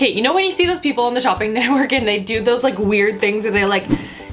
Okay, you know when you see those people on the shopping network and they do those like weird things where they like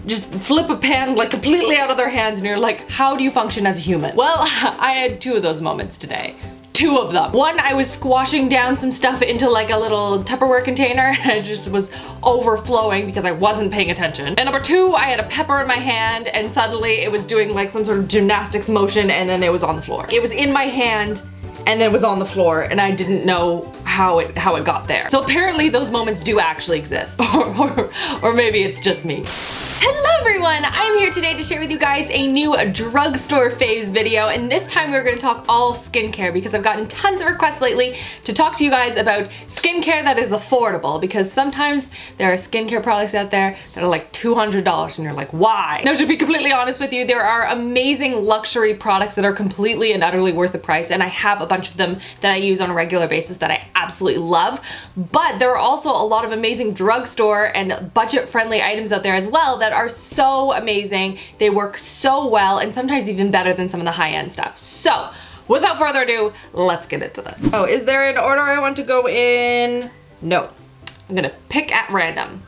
just flip a pan like completely out of their hands and you're like, how do you function as a human? Well, I had 2 of those moments today. 2 of them. One, I was squashing down some stuff into like a little Tupperware container and it just was overflowing because I wasn't paying attention. And number 2, I had a pepper in my hand and suddenly it was doing like some sort of gymnastics motion and then it was on the floor. It was in my hand and then it was on the floor and I didn't know how it got there. So apparently those moments do actually exist or maybe it's just me. Hello everyone, I'm here today to share with you guys a new drugstore faves video, and this time we're going to talk all skincare because I've gotten tons of requests lately to talk to you guys about skincare that is affordable, because sometimes there are skincare products out there that are like $200 and you're like, why? Now, to be completely honest with you, there are amazing luxury products that are completely and utterly worth the price, and I have a bunch of them that I use on a regular basis that I absolutely love, but there are also a lot of amazing drugstore and budget-friendly items out there as well that are so amazing. They work so well and sometimes even better than some of the high-end stuff. So without further ado, let's get into this. Oh, is there an order I want to go in? No, I'm gonna pick at random.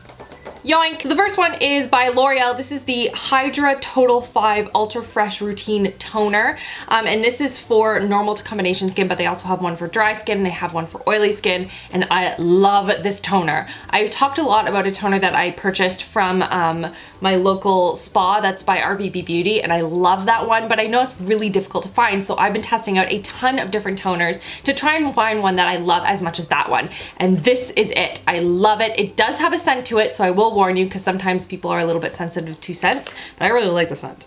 Yoink! So the first one is by L'Oreal. This is the Hydra Total 5 Ultra Fresh Routine Toner. And this is for normal to combination skin, but they also have one for dry skin and they have one for oily skin. And I love this toner. I talked a lot about a toner that I purchased from my local spa. That's by RBB Beauty. And I love that one, but I know it's really difficult to find. So I've been testing out a ton of different toners to try and find one that I love as much as that one. And this is it. I love it. It does have a scent to it, so I will warn you because sometimes people are a little bit sensitive to scents, but I really like the scent.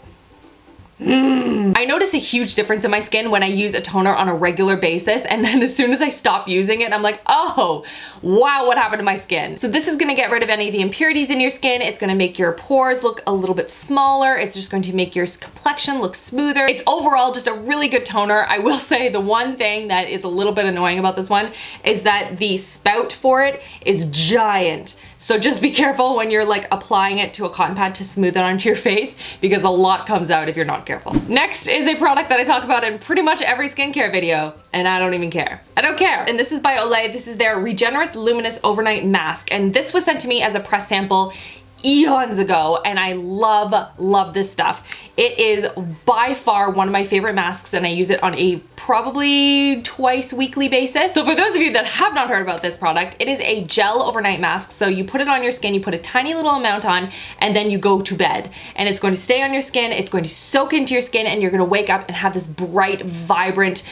I notice a huge difference in my skin when I use a toner on a regular basis, and then as soon as I stop using it, I'm like, oh, wow, what happened to my skin? So this is gonna get rid of any of the impurities in your skin. It's gonna make your pores look a little bit smaller. It's just going to make your complexion look smoother. It's overall just a really good toner. I will say the one thing that is a little bit annoying about this one is that the spout for it is giant. So just be careful when you're like applying it to a cotton pad to smooth it onto your face, because a lot comes out if you're not careful. Next is a product that I talk about in pretty much every skincare video, and I don't even care. I don't care. And this is by Olay. This is their Regenerist Luminous Overnight Mask, and this was sent to me as a press sample eons ago, and I love this stuff. It is by far one of my favorite masks, and I use it on a probably twice weekly basis. So for those of you that have not heard about this product, it is a gel overnight mask. So you put it on your skin, you put a tiny little amount on, and then you go to bed. And it's going to stay on your skin, it's going to soak into your skin, and you're gonna wake up and have this bright, vibrant,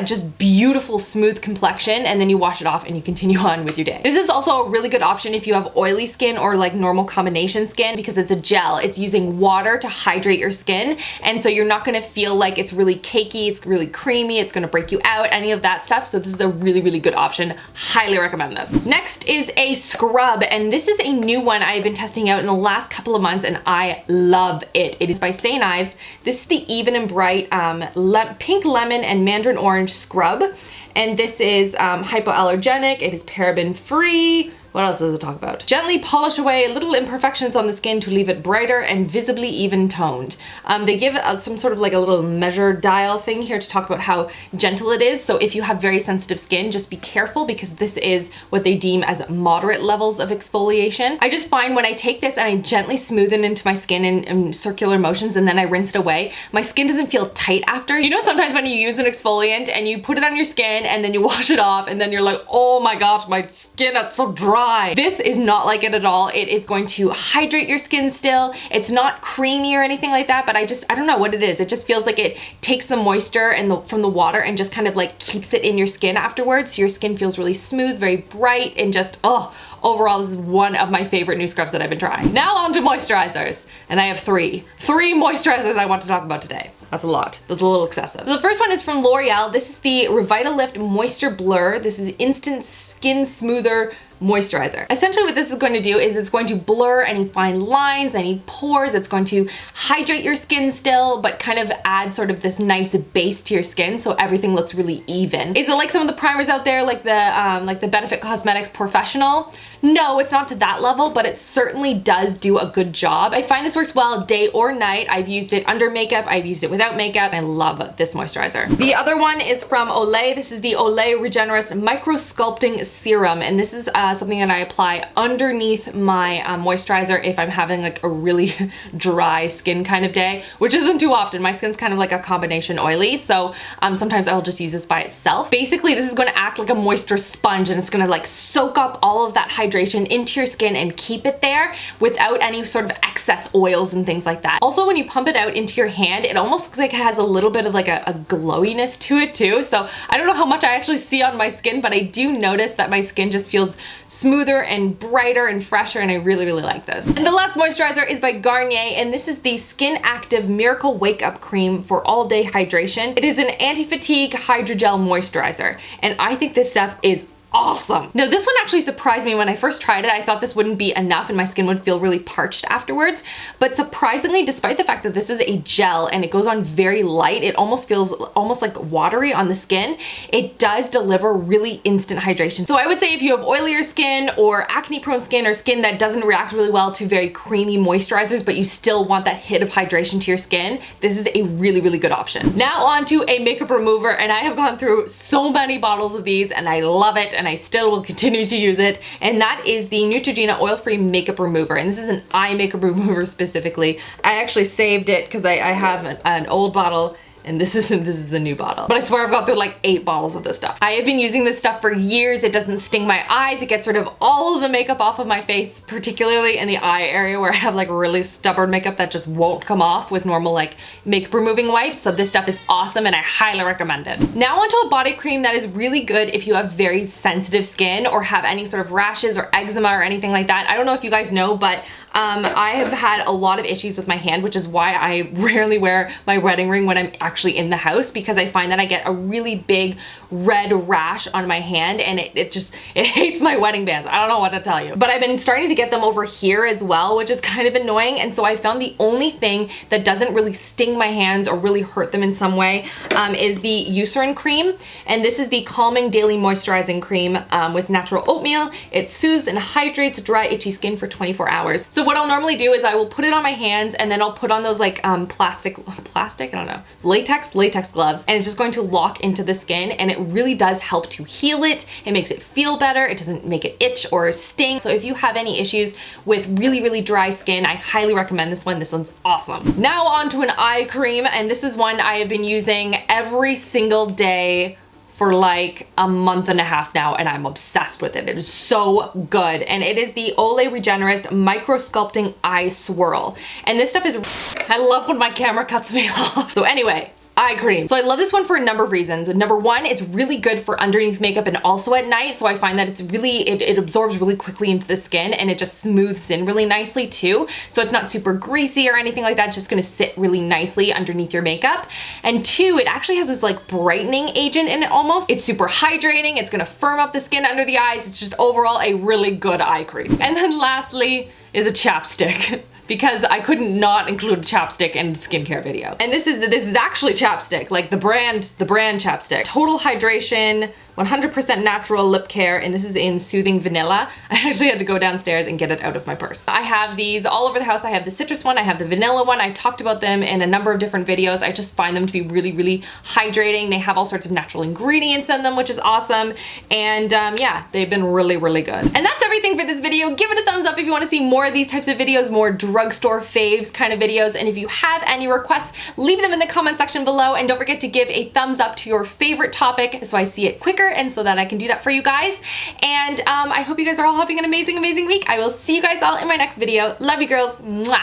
just beautiful, smooth complexion, and then you wash it off and you continue on with your day. This is also a really good option if you have oily skin or like normal combination skin, because it's a gel. It's using water to hydrate your skin, and so you're not gonna feel like it's really cakey, it's really creamy, it's gonna break you out, any of that stuff. So this is a really good option. Highly recommend this. Next is a scrub, and this is a new one I've been testing out in the last couple of months, and I love it. It is by Ives. This is the Even and Bright Pink Lemon and Mandarin Orange Scrub, and this is hypoallergenic. It is paraben free. What else does it talk about? Gently polish away little imperfections on the skin to leave it brighter and visibly even toned. They give some sort of like a little measure dial thing here to talk about how gentle it is. So if you have very sensitive skin, just be careful, because this is what they deem as moderate levels of exfoliation. I just find when I take this and I gently smooth it into my skin in circular motions and then I rinse it away, my skin doesn't feel tight after. You know, sometimes when you use an exfoliant and you put it on your skin and then you wash it off and then you're like, oh my gosh, my skin, it's so dry. This is not like it at all. It is going to hydrate your skin still. It's not creamy or anything like that, but I don't know what it is. It just feels like it takes the moisture and from the water and just kind of like keeps it in your skin afterwards. So your skin feels really smooth, very bright, and just, oh, overall, this is one of my favorite new scrubs that I've been trying. Now on to moisturizers, and I have three moisturizers I want to talk about today. That's a lot. That's a little excessive. So the first one is from L'Oreal. This is the Revitalift Moisture Blur. This is Instant Skin Smoother Moisturizer. Essentially what this is going to do is it's going to blur any fine lines, any pores. It's going to hydrate your skin still, but kind of add sort of this nice base to your skin so everything looks really even. Is it like some of the primers out there, like the Benefit Cosmetics Professional? No, it's not to that level, but it certainly does do a good job. I find this works well day or night. I've used it under makeup, I've used it with without makeup. I love this moisturizer. The other one is from Olay. This is the Olay Regenerist Micro-Sculpting Serum, and this is something that I apply underneath my moisturizer if I'm having like a really dry skin kind of day, which isn't too often. My skin's kind of like a combination oily, so sometimes I'll just use this by itself. Basically, this is going to act like a moisture sponge, and it's going to like soak up all of that hydration into your skin and keep it there without any sort of excess oils and things like that. Also, when you pump it out into your hand, it almost looks like it has a little bit of like a glowiness to it too. So I don't know how much I actually see on my skin, but I do notice that my skin just feels smoother and brighter and fresher, and I really, really like this. And the last moisturizer is by Garnier, and this is the Skinactive Miracle Wake Up Cream for all day hydration. It is an anti-fatigue Hydra-Gel moisturizer, and I think this stuff is awesome. Now, this one actually surprised me when I first tried it. I thought this wouldn't be enough and my skin would feel really parched afterwards, but surprisingly, despite the fact that this is a gel and it goes on very light, it almost feels almost like watery on the skin, it does deliver really instant hydration. So I would say if you have oilier skin or acne prone skin or skin that doesn't react really well to very creamy moisturizers, but you still want that hit of hydration to your skin, this is a really, really good option. Now on to a makeup remover, and I have gone through so many bottles of these and I love it, and I still will continue to use it, and that is the Neutrogena oil-free makeup remover, and this is an eye makeup remover specifically. I actually saved it because I have an old bottle, and this is the new bottle. But I swear I've gone through like 8 bottles of this stuff. I have been using this stuff for years. It doesn't sting my eyes. It gets rid of all of the makeup off of my face, particularly in the eye area where I have like really stubborn makeup that just won't come off with normal like makeup removing wipes. So this stuff is awesome and I highly recommend it. Now onto a body cream that is really good if you have very sensitive skin or have any sort of rashes or eczema or anything like that. I don't know if you guys know, but I have had a lot of issues with my hand, which is why I rarely wear my wedding ring when I'm actually in the house, because I find that I get a really big red rash on my hand, and it hates my wedding bands. I don't know what to tell you. But I've been starting to get them over here as well, which is kind of annoying, and so I found the only thing that doesn't really sting my hands or really hurt them in some way is the Eucerin cream, and this is the Calming Daily Moisturizing Cream with natural oatmeal. It soothes and hydrates dry, itchy skin for 24 hours. So what I'll normally do is I will put it on my hands, and then I'll put on those like plastic, I don't know, latex gloves, and it's just going to lock into the skin, and it really does help to heal it. It makes it feel better. It doesn't make it itch or sting. So if you have any issues with really, really dry skin, I highly recommend this one. This one's awesome. Now on to an eye cream, and this is one I have been using every single day for like a month and a half now, and I'm obsessed with it. It is so good, and it is the Olay Regenerist Micro-Sculpting Eye Swirl, and this stuff is, I love when my camera cuts me off. So anyway, eye cream. So I love this one for a number of reasons. Number one, it's really good for underneath makeup and also at night. So I find that it's really, it absorbs really quickly into the skin, and it just smooths in really nicely too. So it's not super greasy or anything like that. It's just gonna sit really nicely underneath your makeup. And two, it actually has this like brightening agent in it almost. It's super hydrating. It's gonna firm up the skin under the eyes. It's just overall a really good eye cream. And then lastly is a chapstick. Because I couldn't not include a chapstick in a skincare video. And this is actually chapstick, like the brand chapstick. Total hydration, 100% natural lip care, and this is in Soothing Vanilla. I actually had to go downstairs and get it out of my purse. I have these all over the house. I have the citrus one, I have the vanilla one. I've talked about them in a number of different videos. I just find them to be really, really hydrating. They have all sorts of natural ingredients in them, which is awesome. And yeah, they've been really, really good. And that's everything for this video. Give it a thumbs up if you want to see more of these types of videos, more drugstore faves kind of videos. And if you have any requests, leave them in the comment section below. And don't forget to give a thumbs up to your favorite topic so I see it quicker and so that I can do that for you guys. And I hope you guys are all having an amazing, amazing week. I will see you guys all in my next video. Love you girls. Mwah.